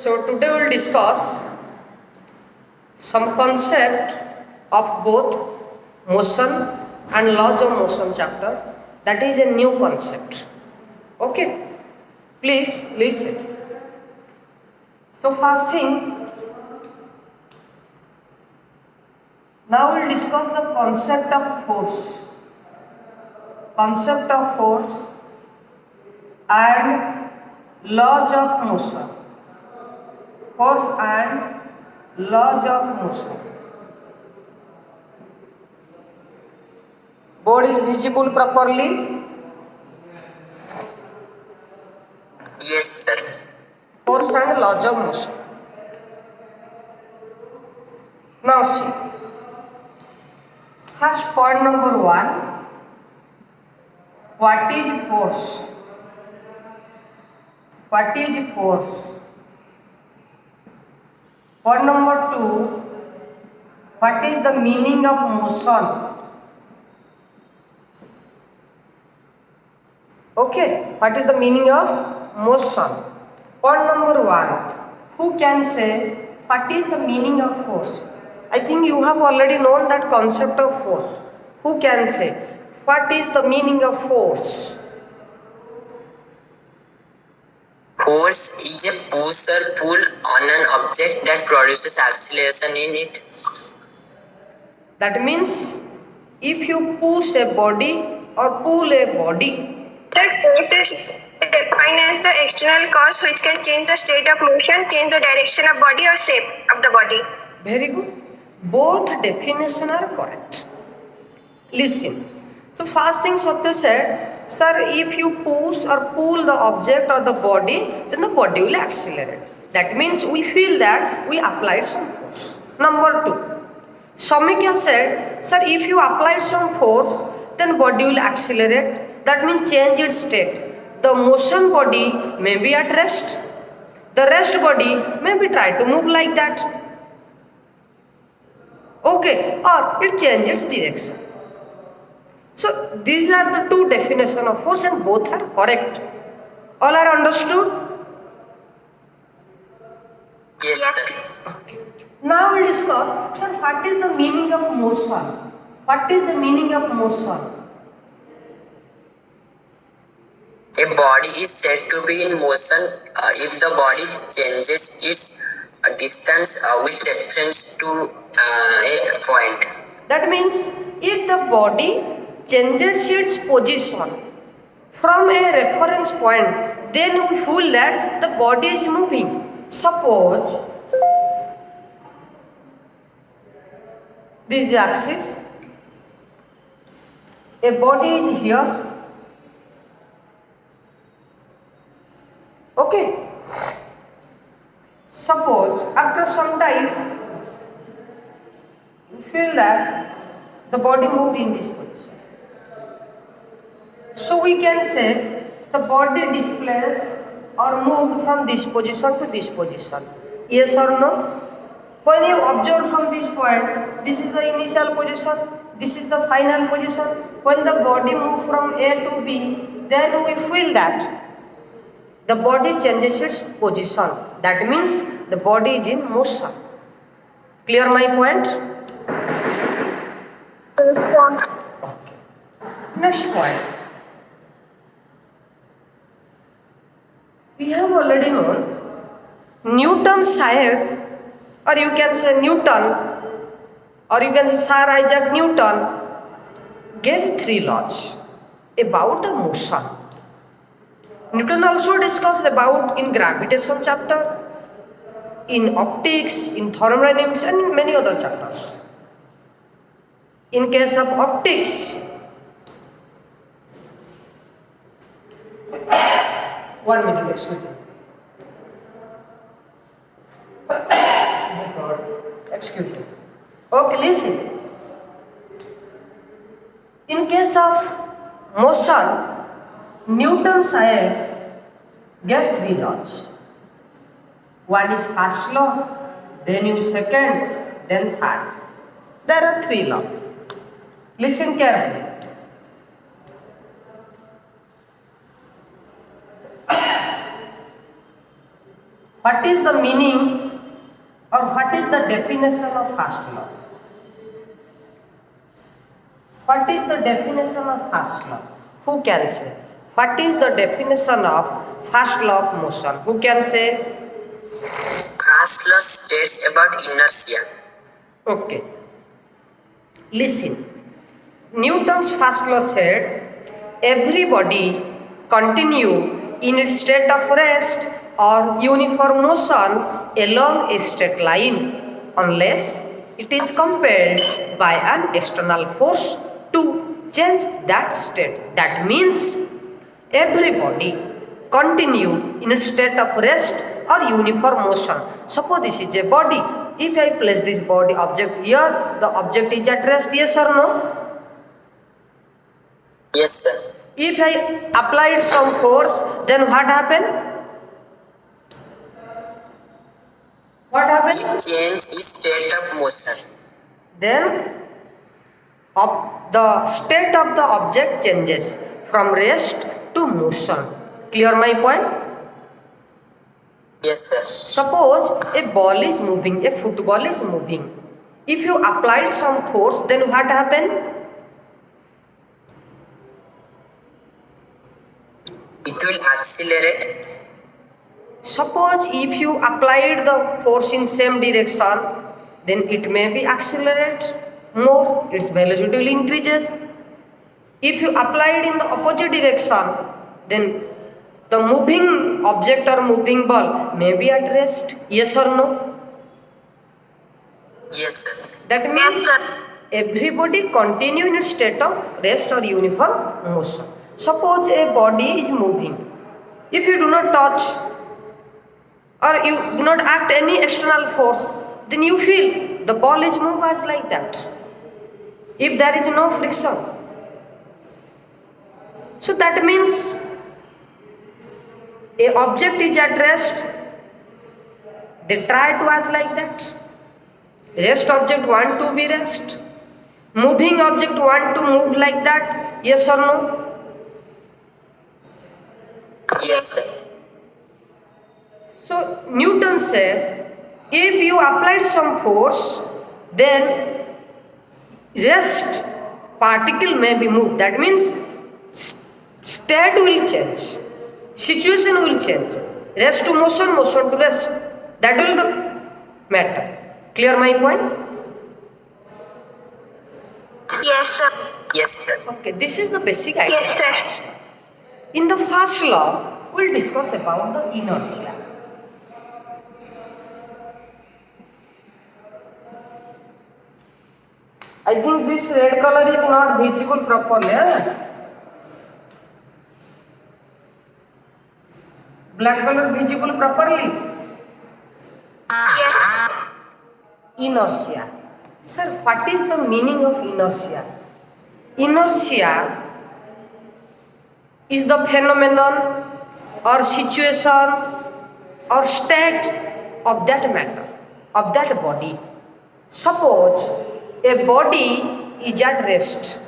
So today we'll discuss some concept of both motion and laws of motion chapter. That is a new concept. Okay, please listen. So first thing, now we'll discuss the concept of force. Concept of force and laws of motion. Force and laws of motion. Board is visible properly? Yes, sir. Force and laws of motion. Now see. First point number 1. What is force? What is force? Point number 2. What is the meaning of motion? Okay, what is the meaning of motion? Point number 1. Who can say what is the meaning of force? I think you have already known that concept of force. Who can say what is the meaning of force? Force is a push or pull on an object that produces acceleration in it. That means if you push a body or pull a body, That force is defined as the external cause which can change the state of motion, change the direction of body or shape of the body. very good. Both definitions are correct. Listen. So first thing Satya said, sir, if you push or pull the object or the body, then the body will accelerate. That means we feel that we applied some force. Number 2. Samikya said, sir, if you applied some force, then body will accelerate. That means change its state. The motion body may be at rest. The rest body may be try to move like that. Okay, or it changes direction. So these are the two definitions of force and both are correct. All are understood? Yes, sir. Okay. Now we will discuss, sir, what is the meaning of motion? What is the meaning of motion? A body is said to be in motion if the body changes its distance with reference to a point. That means if the body changes its position from a reference point, then we feel that the body is moving. Suppose this is the axis, a body is here. Okay. Suppose after some time you feel that the body moved in this position. So we can say the body displaced or moved from this position to this position. Yes or no? When you observe from this point, this is the initial position, this is the final position. When the body moves from A to B, then we feel that the body changes its position. That means the body is in motion. Clear my point? Okay. Next point. We have already known Newton said, or you can say Newton, or you can say Sir Isaac Newton gave 3 laws about the motion. Newton also discussed about in gravitation chapter, in optics, in thermodynamics and in many other chapters. In case of optics, 1 minute, excuse me. Oh God, excuse me. Okay, listen. In case of motion, Newton said gave 3 laws. One is first law, then you second, then third. There are 3 laws. Listen carefully. What is the meaning or what is the definition of first law? What is the definition of first law? Who can say? What is the definition of first law of motion? Who can say? First law states about inertia. Okay. Listen. Newton's first law said every body continue in its state of rest or uniform motion along a straight line unless it is compelled by an external force to change that state. That means every body continue in its state of rest or uniform motion. Suppose this is a body. If I place this body object here, the object is at rest, yes or no? Yes, sir. If I apply some force, then what happen? What It happens? changes its state of motion. Then the state of the object changes from rest to motion. Clear my point? Yes, sir. Suppose a ball is moving, a football is moving. If you applied some force, then what happen? It will accelerate. Suppose if you applied the force in same direction, then it may be accelerate more, its velocity will increases. If you applied in the opposite direction, then the moving object or moving ball may be at rest, yes or no? Yes, sir. That means everybody continue in its state of rest or uniform motion. Suppose a body is moving. If you do not touch or you do not act any external force, then you feel the ball is moved as like that. If there is no friction. So that means a object is at rest, they try to act like that. Rest object want to be rest. Moving object want to move like that, yes or no? Yes, sir. So Newton said, if you applied some force, then rest particle may be moved. That means state will change, situation will change. Rest to motion, motion to rest. That will the matter. Clear my point? Yes, sir. Yes, sir. Okay, this is the basic idea. Yes, sir. In the first law, we'll discuss about the inertia. I think this red color is not visible properly. Black color visible properly. Yes. Inertia. Sir, what is the meaning of inertia? Inertia is the phenomenon or situation or state of that matter, of that body. Suppose a body is at rest,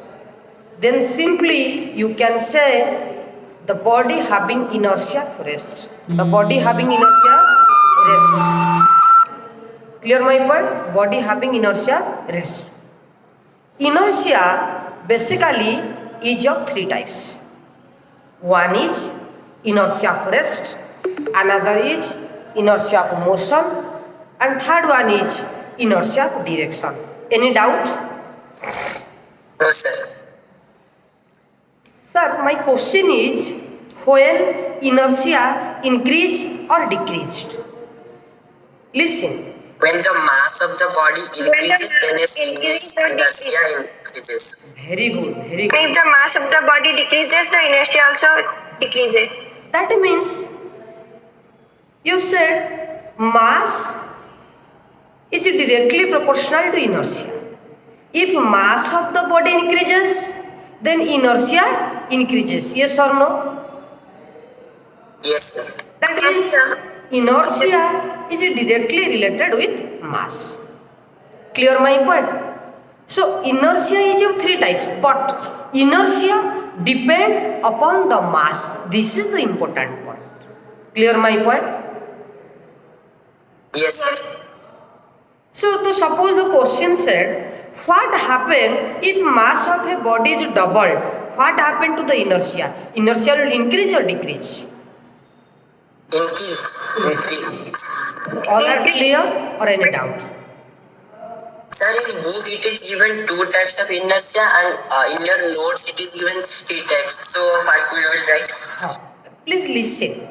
then simply you can say the body having inertia rest. The body having inertia rest. Clear my point? Body having inertia rest. Inertia basically is of three types. One is inertia of rest, another is inertia of motion, and third one is inertia of direction. Any doubt? No, sir. Sir, my question is when inertia increased or decreased? Listen. When the mass of the body increases, then its increase or inertia increases. Very good, very good. If the mass of the body decreases, the inertia also decreases. That means you said mass is directly proportional to inertia. If mass of the body increases, then inertia increases. Yes or no? Yes, sir. That Yes, means sir. inertia is directly related with mass. Clear my point? So inertia is of three types, but inertia depend upon the mass. This is the important point. Clear my point? Yes, sir. So suppose the question said, what happened if mass of a body is doubled? What happened to the inertia? Inertia will increase or decrease? Increase. All are clear or any doubt? Sir, in book it is given two types of inertia, and in your notes it is given three types. So what we will write? Please listen.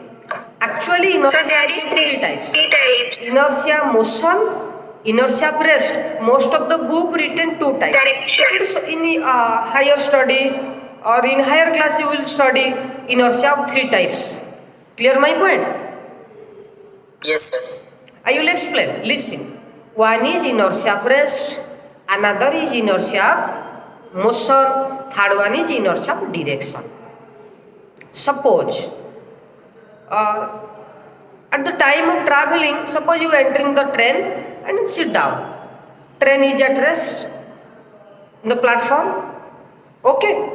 Actually, So inertia there is is three types. three types. Inertia motion, inertia rest. Most of the book written two types. Direction. It's in higher study or in higher class you will study inertia of three types. Clear my point? Yes, sir. I will explain. Listen. One is inertia rest, another is inertia motion, third one is inertia direction. Suppose at the time of traveling, suppose you entering the train and sit down. Train is at rest in the platform. Okay.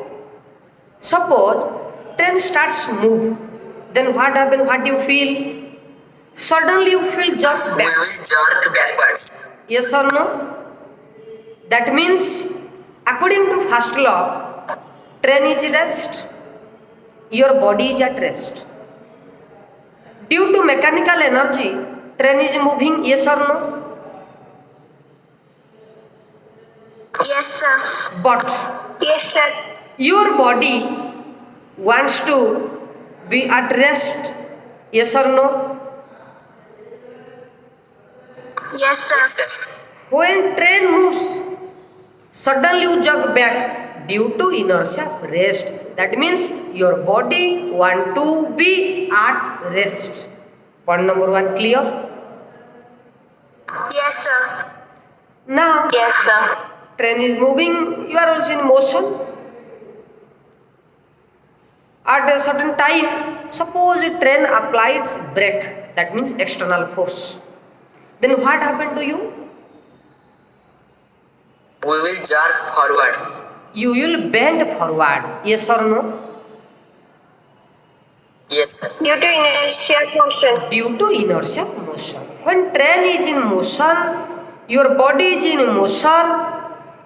Suppose train starts move. Then what happen? What do you feel? Suddenly you feel jerk We back. will jerk backwards. Yes or no? That means according to first law, train is rest, your body is at rest. Due to mechanical energy, train is moving, yes or no? Yes, sir. But Yes, sir. your body wants to be at rest, yes or no? Yes, sir. Yes, sir. When train moves, suddenly you jerk back due to inertia rest. That means your body want to be at rest. Point number one clear? Yes, sir. Now Yes, sir. train is moving, you are also in motion. At a certain time, suppose a train applies brake, that means external force. Then what happened to you? We will jerk forward. You will bend forward, yes or no? Yes, sir. Due to inertial motion. Due to inertia motion. When train is in motion, your body is in motion.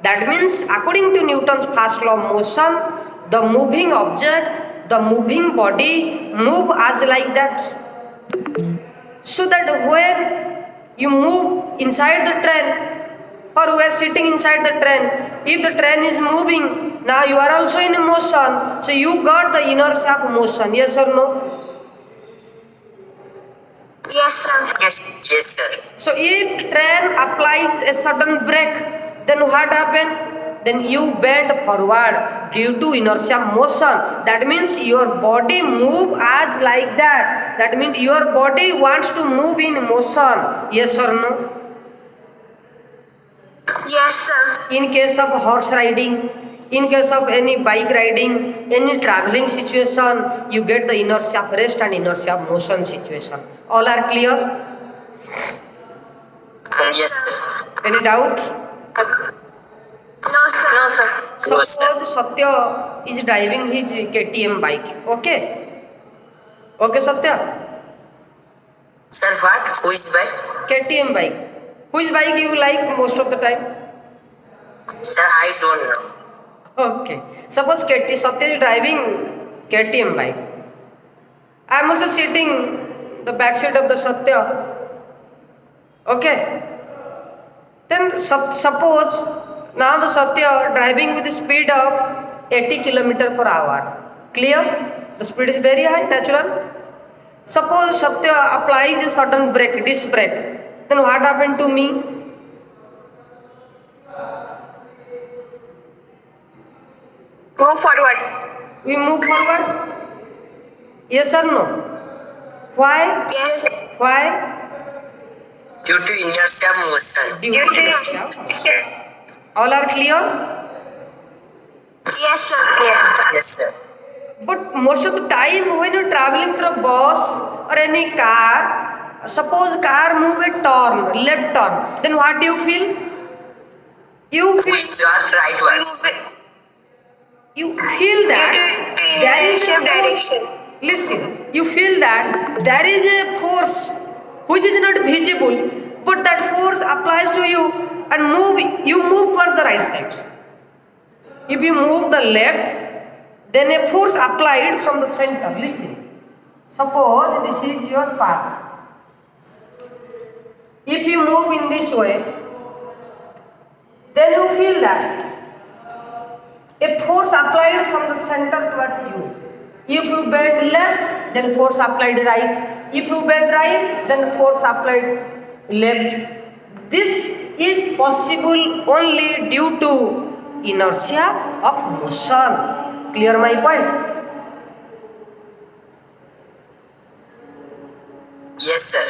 That means according to Newton's first law of motion, the moving object, the moving body move as like that. So that when you move inside the train or we are sitting inside the train, if the train is moving, now you are also in motion. So you got the inertia of motion, yes or no? Yes, sir. Yes, sir. So if train applies a sudden brake, then what happen? Then you bend forward due to inertia motion. That means your body move as like that. That means your body wants to move in motion. Yes or no? Yes, sir. In case of horse riding, in case of any bike riding, any traveling situation, you get the inertia of rest and inertia of motion situation. All are clear? Yes, sir. Any doubt? No, sir. No, sir. No, sir. Suppose Satya is driving his KTM bike. Okay? Okay, Satya? Sir, what? Who is back? KTM bike. Which bike you like most of the time? Sir, I don't know. Okay. Suppose Satya is driving KTM bike. I am also sitting the back seat of the Satya. Okay? Then suppose now the Satya driving with the speed of 80 km per hour. Clear? The speed is very high, natural. Suppose Satya applies a sudden brake, disc brake. Then what happened to me? Move forward. We move forward? Yes or no? Why? Yes. Why? Due to inertia motion. Due Due to to inertia. All are clear? Yes, sir. Yes. Yes, sir. But most of the time when you're traveling through a bus or any car, suppose car move a turn, left turn, then what do you feel? You We feel, jerk rightwards. you feel that Due to there is a inertia force. direction. Listen, you feel that there is a force which is not visible, but that force applies to you and you move towards the right side. If you move the left, then a force applied from the center. Listen. Suppose this is your path. If you move in this way, then you feel that a force applied from the center towards you. If you bend left, then force applied right. If you bend right, then force applied left. This is possible only due to inertia of motion. Clear my point? Yes, sir.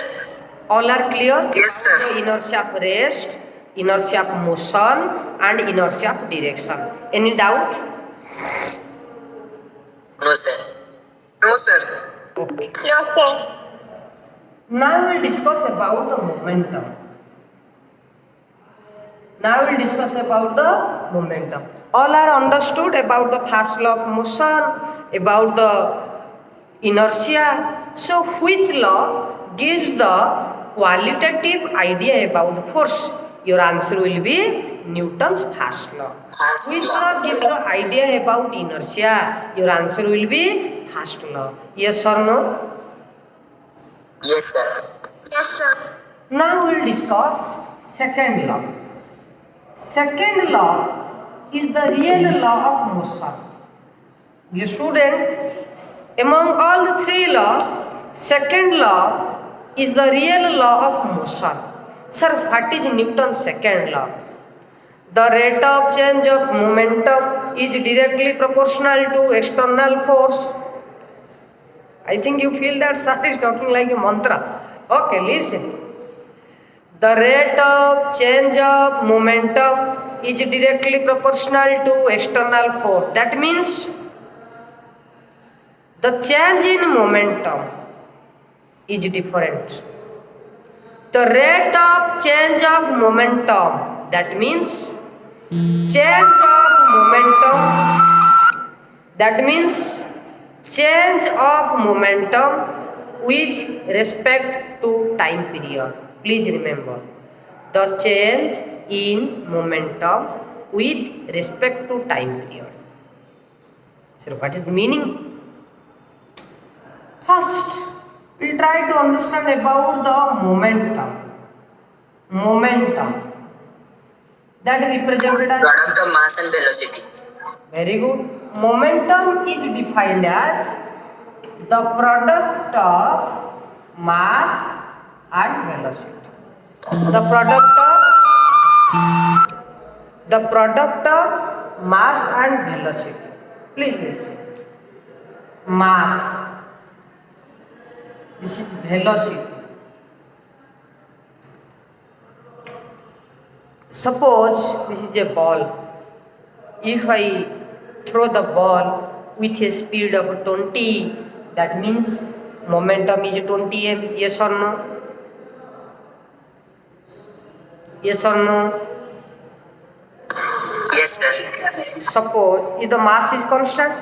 All are clear? Yes, sir. Inertia of rest, inertia of motion, and inertia of direction. Any doubt? No, sir. No, sir. Okay. No, sir. Now we'll discuss about the momentum. Now we'll discuss about the momentum. All are understood about the first law of motion, about the inertia. So which law gives the qualitative idea about force? Your answer will be Newton's first law. First Which law. law gives the idea about inertia? Your answer will be first law. Yes or no? Yes, sir. Yes, sir. Now we'll discuss second law. Second law is the real law of motion. Dear students, among all the three laws, second law is the real law of motion. Sir, what is Newton's second law? The rate of change of momentum is directly proportional to external force. I think you feel that sir is talking like a mantra. Okay, listen. The rate of change of momentum is directly proportional to external force. That means the change in momentum is different. The rate of change of momentum, that means change of momentum, that means change of momentum with respect to time period. Please remember, the change in momentum with respect to time period. So what is the meaning? First, we'll try to understand about the momentum. Momentum. That is represented as... Product of mass and velocity. Very good. Momentum is defined as the product of mass and velocity. The product of mass and velocity. Please listen. Mass. This is velocity. Suppose this is a ball. If I throw the ball with a speed of 20, that means momentum is 20 m. Yes or no? Yes or no? Yes, sir. Suppose if the mass is constant,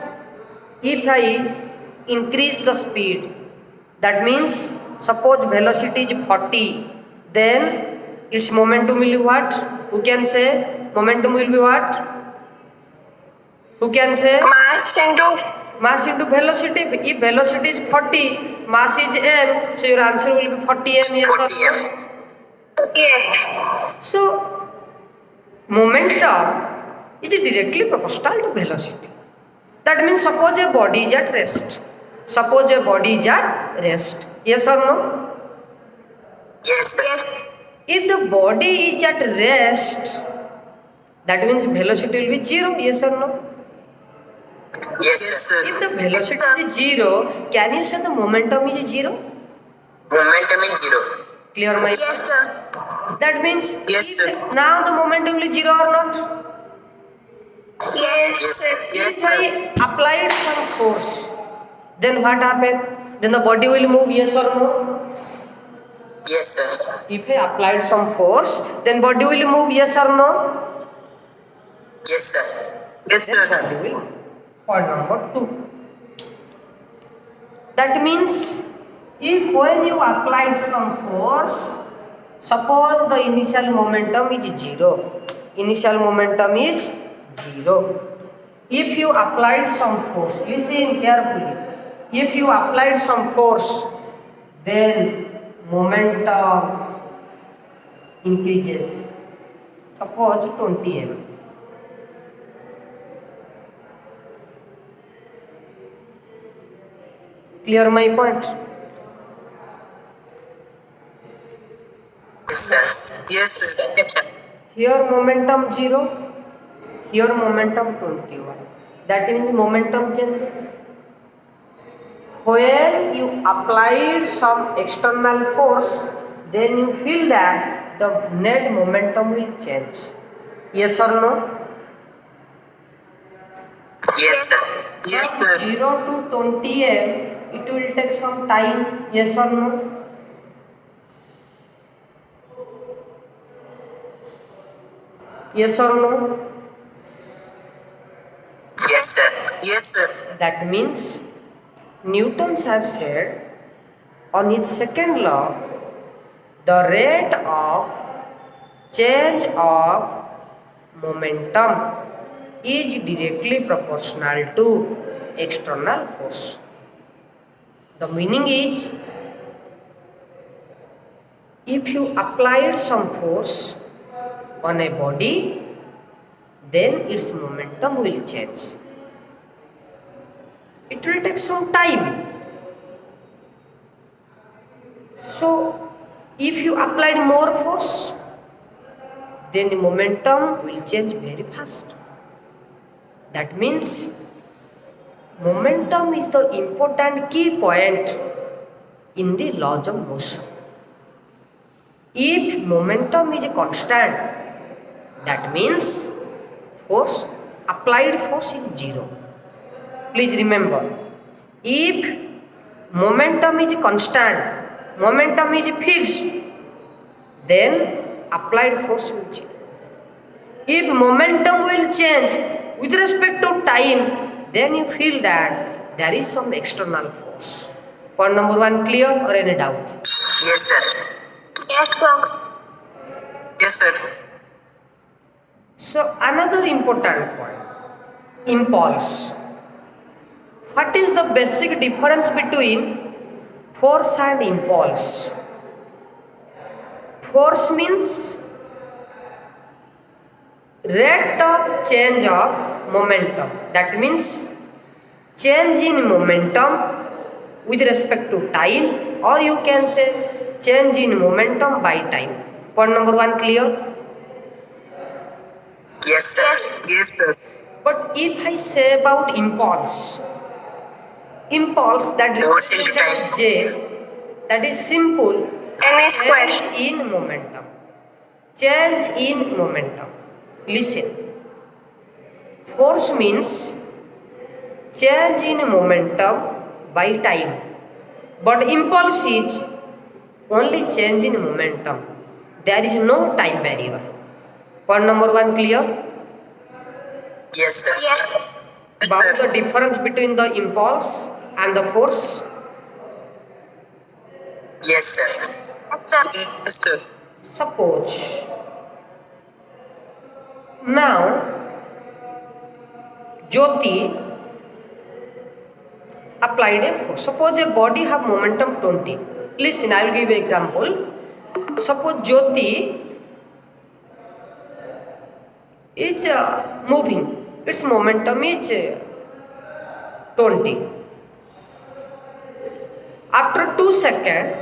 if I increase the speed, that means suppose velocity is 40, then its momentum will be what? Who can say? Momentum will be what? Who can say? Mass into velocity. If velocity is 40, mass is m, so your answer will be 40 m. Yes or 40 no? m. Yes. So, momentum is directly proportional to velocity. That means suppose a body is at rest. Suppose a body is at rest. Yes or no? Yes, sir. Yes. If the body is at rest, that means velocity will be 0. Yes or no? Yes, sir. If the velocity is 0, can you say the momentum is 0? Momentum is 0. Clear my point? Yes, sir. That means Yes, if sir. now the momentum is 0 or not? Yes, Yes, sir. yes, If I applied some force, then what happened? Then the body will move, yes or no? Yes, sir. If I applied some force, then body will move, yes or no? Yes, sir. Yes, Then body will move. Point number 2. That means If when you applied some force, suppose the initial momentum is 0. Initial momentum is 0. If you applied some force, listen carefully. If you applied some force, then momentum increases. Suppose 20 m. Clear my point? Yes, sir. Here momentum 0, here momentum 21. That means momentum changes. When you applied some external force, then you feel that the net momentum will change. Yes or no? Yes, sir. Yes, sir. 0 to 20 m, it will take some time. Yes or no? Yes or no? Yes, sir. Yes, sir. That means Newton's have said on his second law, the rate of change of momentum is directly proportional to external force. The meaning is, if you applied some force on a body, then its momentum will change. It will take some time. So, if you applied more force, then the momentum will change very fast. That means momentum is the important key point in the laws of motion. If momentum is constant, that means applied force is 0. Please remember, if momentum is constant, momentum is fixed, then applied force will change. If momentum will change with respect to time, then you feel that there is some external force. Point number 1 clear or any doubt? Yes, sir. Yes, sir. Yes, sir. So another important point, impulse. What is the basic difference between force and impulse? Force means rate of change of momentum. That means change in momentum with respect to time, or you can say change in momentum by time. Point number 1 clear? Yes, sir. Yes, sir. But if I say about impulse that Force into represents time. J, that is simple. M square. Change in momentum. Change in momentum. Listen. Force means change in momentum by time. But impulse is only change in momentum. There is no time barrier. Point number 1 clear? Yes, sir. Yes. About the difference between the impulse and the force. Yes, sir. Yes, sir. Suppose now Jyoti applied a force. Suppose a body have momentum 20. Listen, I will give you example. Suppose Jyoti is moving. Its momentum is 20. After 2 seconds,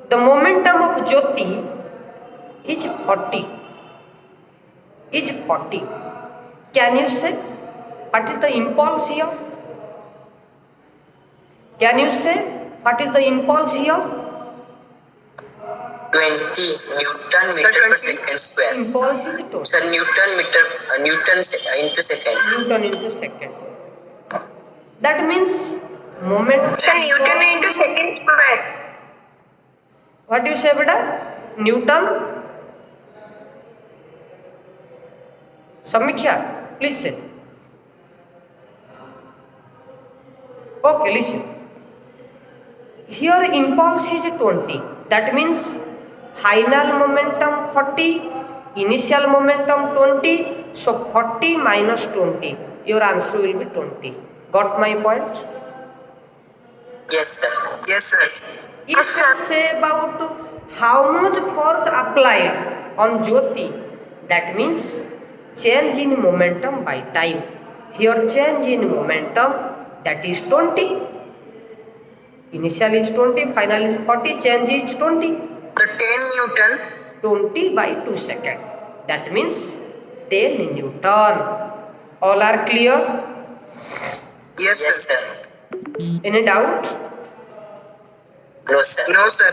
the momentum of Jyoti is 40. Can you say what is the impulse here? Can you say what is the impulse here? 20 Newton meter per second square. Impulse is total. Sir, Newton into second. Newton into second. That means momentum. So Newton into second square. What do you say, beta? Newton. Samikya, please say. Okay, listen. Here impulse is 20. That means final momentum 40, initial momentum 20. So 40 minus 20. Your answer will be 20. Got my point? Yes, sir. Yes, sir. If I say about how much force applied on Jyoti, that means change in momentum by time. Here change in momentum, that is 20. Initial is 20, final is 40, change is 20. So 10 Newton. 20 by 2 seconds. That means 10 Newton. All are clear? Yes, sir. Any doubt? No, sir. No, sir.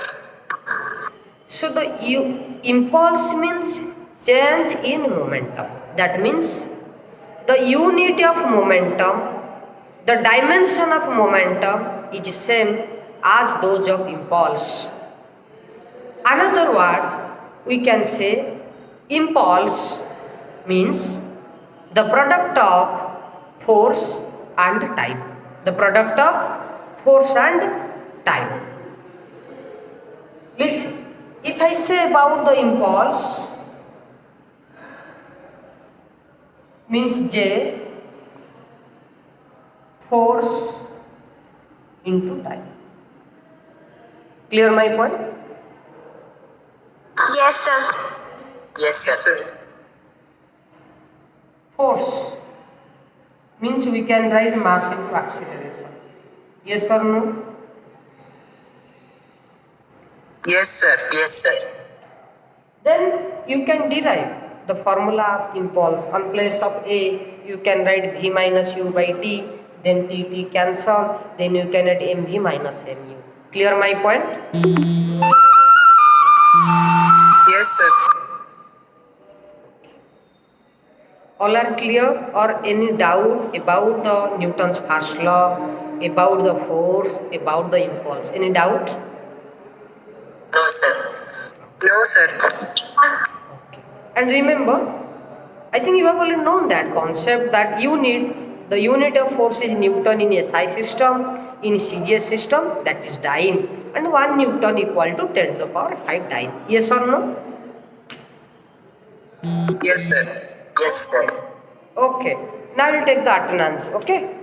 So the impulse means change in momentum. That means the unit of momentum, the dimension of momentum is same as those of impulse. Another word we can say impulse means the product of force and time. The product of force and time. Listen, if I say about the impulse means J force into time. Clear my point? Yes, sir. Yes, sir. Force means we can write mass into acceleration. Yes or no? Yes, sir. Yes, sir. Then you can derive the formula of impulse. On place of A, you can write V minus U by T, then T cancel, then you can add mv minus mu. Clear my point? Yes, sir. All are clear, or any doubt about the Newton's first law, about the force, about the impulse? Any doubt? No, sir. No, sir. Okay. And remember, I think you have already known that concept that the unit of force is Newton in SI system, in CGS system, that is dyne, and 1 Newton equal to 10 to the power 5 dyne. Yes or no? Yes, sir. Yes, sir. Okay. Now we'll take the attendance. Okay.